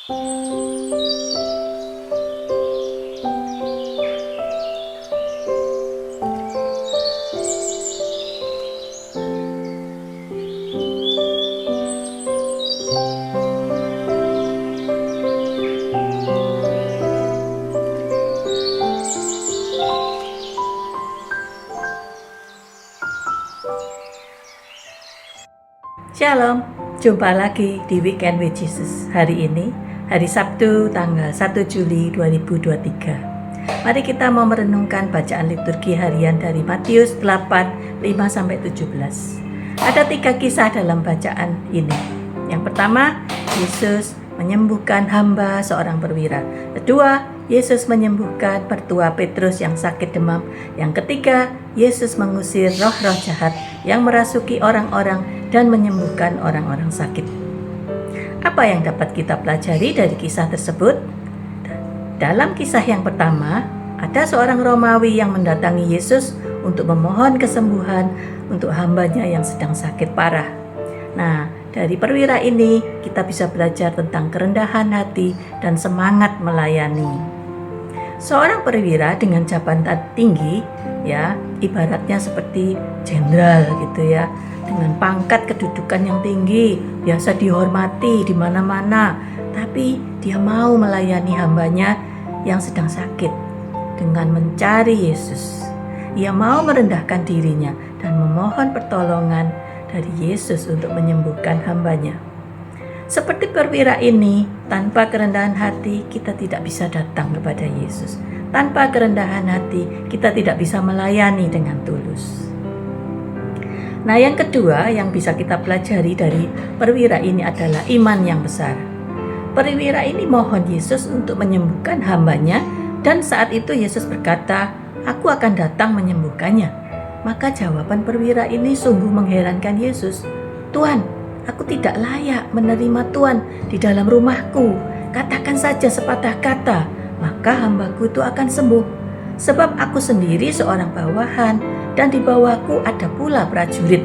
Shalom, jumpa lagi di Weekend with Jesus. Hari ini, hari Sabtu tanggal 1 Juli 2023. Mari kita mau merenungkan bacaan liturgi harian dari Matius 8, 5-17. Ada 3 kisah dalam bacaan ini. Yang pertama, Yesus menyembuhkan hamba seorang perwira. Kedua, Yesus menyembuhkan mertua Petrus yang sakit demam. Yang ketiga, Yesus mengusir roh-roh jahat yang merasuki orang-orang dan menyembuhkan orang-orang sakit. Apa yang dapat kita pelajari dari kisah tersebut? Dalam kisah yang pertama, ada seorang Romawi yang mendatangi Yesus untuk memohon kesembuhan untuk hambanya yang sedang sakit parah. Nah, dari perwira ini kita bisa belajar tentang kerendahan hati dan semangat melayani. Seorang perwira dengan jabatan tinggi, ya, ibaratnya seperti jenderal gitu ya, dengan pangkat kedudukan yang tinggi, biasa dihormati di mana-mana, tapi dia mau melayani hambanya yang sedang sakit dengan mencari Yesus. Ia mau merendahkan dirinya dan memohon pertolongan dari Yesus untuk menyembuhkan hambanya. Seperti perwira ini, tanpa kerendahan hati kita tidak bisa datang kepada Yesus. Tanpa kerendahan hati kita tidak bisa melayani dengan tulus. Nah, yang kedua yang bisa kita pelajari dari perwira ini adalah iman yang besar. Perwira ini mohon Yesus untuk menyembuhkan hambanya, dan saat itu Yesus berkata, "Aku akan datang menyembuhkannya." Maka jawaban perwira ini sungguh mengherankan Yesus. "Tuhan, aku tidak layak menerima Tuhan di dalam rumahku. Katakan saja sepatah kata, maka hambaku itu akan sembuh. Sebab aku sendiri seorang bawahan, dan di bawahku ada pula prajurit.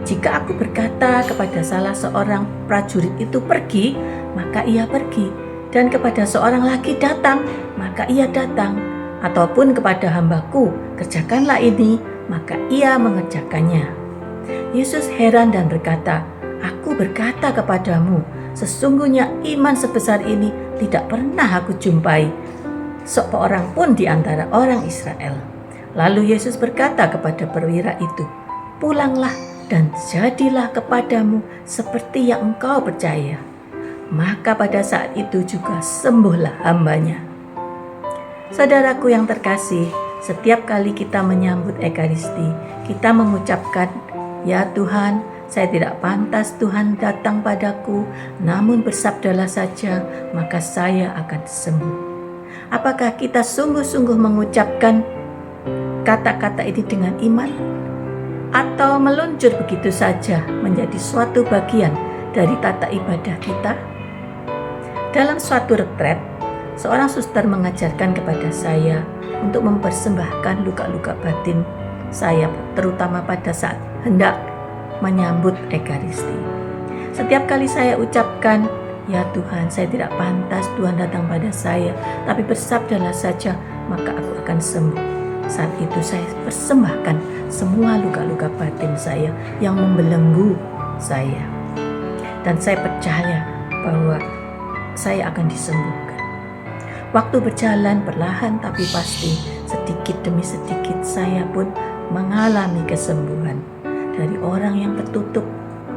Jika aku berkata kepada salah seorang prajurit itu pergi, maka ia pergi. Dan kepada seorang lagi datang, maka ia datang. Ataupun kepada hambaku, kerjakanlah ini, maka ia mengerjakannya." Yesus heran dan berkata, "Aku berkata kepadamu, sesungguhnya iman sebesar ini tidak pernah aku jumpai seorang pun di antara orang Israel." Lalu Yesus berkata kepada perwira itu, "Pulanglah dan jadilah kepadamu seperti yang engkau percaya." Maka pada saat itu juga sembuhlah hambanya. Saudaraku yang terkasih, setiap kali kita menyambut Ekaristi, kita mengucapkan, "Ya Tuhan, saya tidak pantas Tuhan datang padaku, namun bersabdalah saja, maka saya akan sembuh." Apakah kita sungguh-sungguh mengucapkan kata-kata ini dengan iman? Atau meluncur begitu saja menjadi suatu bagian dari tata ibadah kita? Dalam suatu retret, seorang suster mengajarkan kepada saya untuk mempersembahkan luka-luka batin saya, terutama pada saat hendak menyambut Ekaristi. Setiap kali saya ucapkan, "Ya Tuhan, saya tidak pantas Tuhan datang pada saya, tapi bersabdalah saja, maka aku akan sembuh." Saat itu saya persembahkan semua luka-luka batin saya yang membelenggu saya. Dan saya percaya bahwa saya akan disembuhkan. Waktu berjalan perlahan tapi pasti, sedikit demi sedikit saya pun mengalami kesembuhan. Dari orang yang tertutup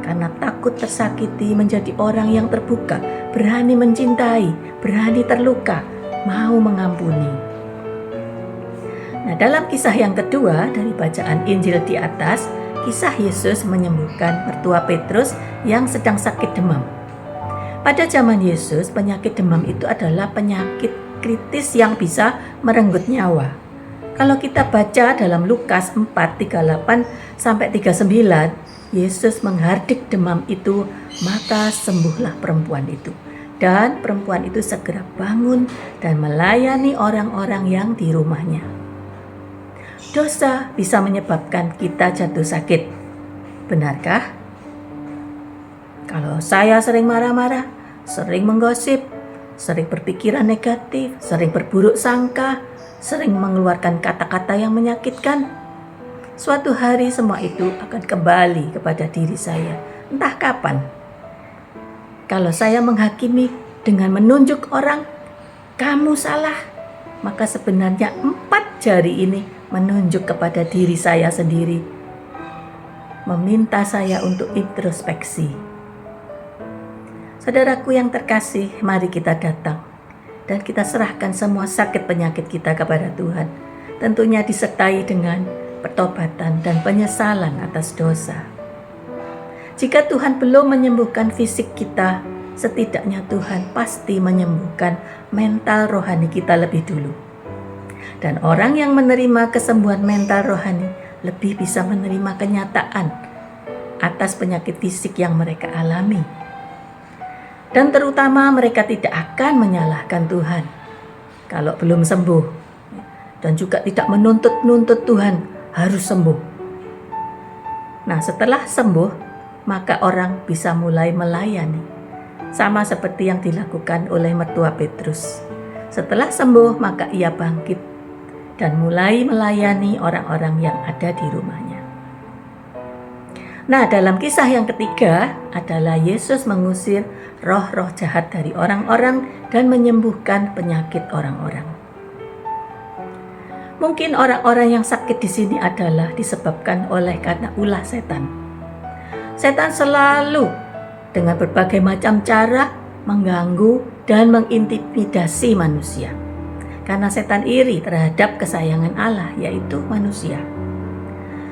karena takut tersakiti menjadi orang yang terbuka, berani mencintai, berani terluka, mau mengampuni. Nah, dalam kisah yang kedua dari bacaan Injil di atas, kisah Yesus menyembuhkan mertua Petrus yang sedang sakit demam. Pada zaman Yesus, penyakit demam itu adalah penyakit kritis yang bisa merenggut nyawa. Kalau kita baca dalam Lukas 4:38-39, Yesus menghardik demam itu, maka sembuhlah perempuan itu. Dan perempuan itu segera bangun dan melayani orang-orang yang di rumahnya. Dosa bisa menyebabkan kita jatuh sakit. Benarkah? Kalau saya sering marah-marah, sering menggosip, sering berpikiran negatif, sering berburuk sangka, sering mengeluarkan kata-kata yang menyakitkan. Suatu hari semua itu akan kembali kepada diri saya, entah kapan. Kalau saya menghakimi dengan menunjuk orang, kamu salah, maka sebenarnya 4 jari ini menunjuk kepada diri saya sendiri, meminta saya untuk introspeksi. Saudaraku yang terkasih, mari kita datang dan kita serahkan semua sakit penyakit kita kepada Tuhan. Tentunya disertai dengan pertobatan dan penyesalan atas dosa. Jika Tuhan belum menyembuhkan fisik kita, setidaknya Tuhan pasti menyembuhkan mental rohani kita lebih dulu. Dan orang yang menerima kesembuhan mental rohani lebih bisa menerima kenyataan atas penyakit fisik yang mereka alami. Dan terutama mereka tidak akan menyalahkan Tuhan kalau belum sembuh. Dan juga tidak menuntut Tuhan harus sembuh. Nah, setelah sembuh, maka orang bisa mulai melayani. Sama seperti yang dilakukan oleh mertua Petrus. Setelah sembuh, maka ia bangkit dan mulai melayani orang-orang yang ada di rumahnya. Nah, dalam kisah yang ketiga adalah Yesus mengusir roh-roh jahat dari orang-orang dan menyembuhkan penyakit orang-orang. Mungkin orang-orang yang sakit di sini adalah disebabkan karena ulah setan. Setan selalu dengan berbagai macam cara mengganggu dan mengintimidasi manusia. Karena setan iri terhadap kesayangan Allah, yaitu manusia.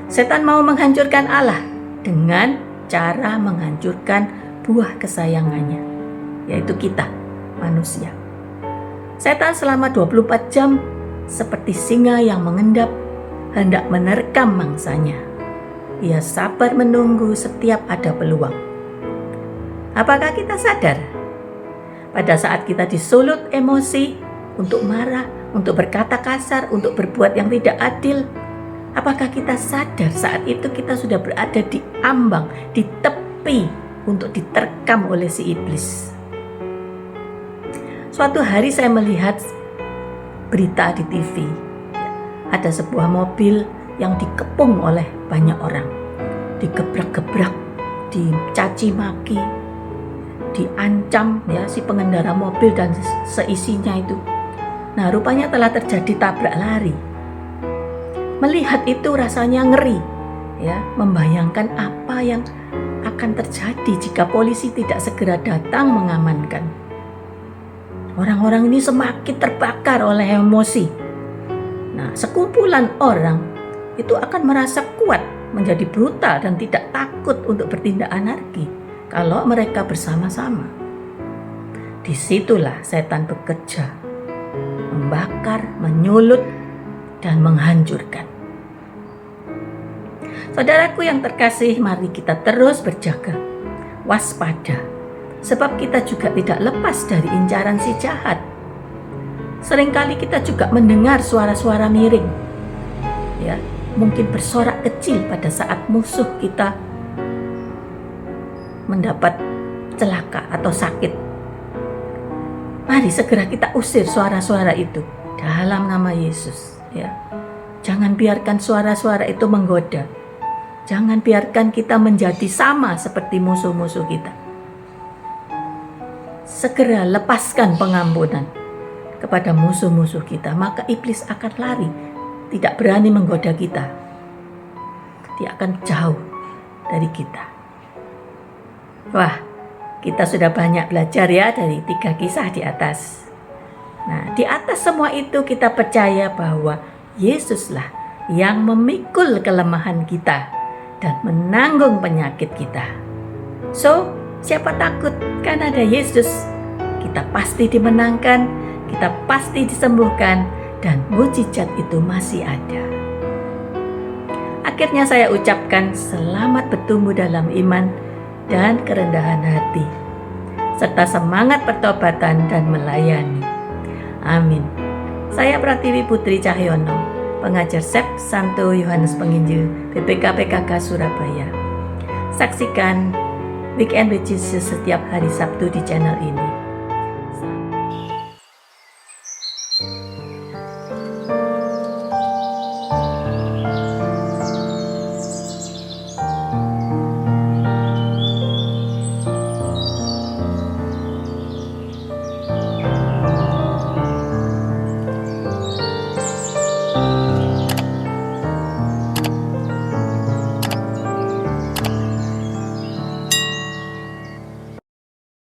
Setan mau menghancurkan Allah dengan cara menghancurkan buah kesayangannya, yaitu kita, manusia. Setan selama 24 jam seperti singa yang mengendap, hendak menerkam mangsanya. Ia sabar menunggu setiap ada peluang. Apakah kita sadar? Pada saat kita disulut emosi untuk marah, untuk berkata kasar, untuk berbuat yang tidak adil, apakah kita sadar saat itu kita sudah berada di ambang, di tepi untuk diterkam oleh si iblis? Suatu hari saya melihat berita di TV. Ada sebuah mobil yang dikepung oleh banyak orang. Digebrak-gebrak, dicaci maki, diancam si pengendara mobil dan seisinya itu. Nah, rupanya telah terjadi tabrak lari. Melihat itu rasanya ngeri, membayangkan apa yang akan terjadi jika polisi tidak segera datang mengamankan. Orang-orang ini semakin terbakar oleh emosi. Nah, sekumpulan orang itu akan merasa kuat, menjadi brutal dan tidak takut untuk bertindak anarki kalau mereka bersama-sama. Disitulah setan bekerja, membakar, menyulut, dan menghancurkan. Saudaraku yang terkasih, mari kita terus berjaga, waspada. Sebab kita juga tidak lepas dari incaran si jahat. Seringkali kita juga mendengar suara-suara miring. Mungkin bersorak kecil pada saat musuh kita mendapat celaka atau sakit. Mari segera kita usir suara-suara itu dalam nama Yesus. Jangan biarkan suara-suara itu menggoda. Jangan biarkan kita menjadi sama seperti musuh-musuh kita. Segera lepaskan pengampunan kepada musuh-musuh kita, maka iblis akan lari, tidak berani menggoda kita. Dia akan jauh dari kita. Wah, kita sudah banyak belajar dari 3 kisah di atas. Nah, di atas semua itu kita percaya bahwa Yesuslah yang memikul kelemahan kita dan menanggung penyakit kita. So, siapa takut kan ada Yesus? Kita pasti dimenangkan, kita pasti disembuhkan, dan mujizat itu masih ada. Akhirnya saya ucapkan selamat bertumbuh dalam iman dan kerendahan hati, serta semangat pertobatan dan melayani. Amin. Saya Pratiwi Putri Cahyono, pengajar SEP Santo Yohanes Penginjil PPK PKK Surabaya. Saksikan Weekend with Jesus setiap hari Sabtu di channel ini.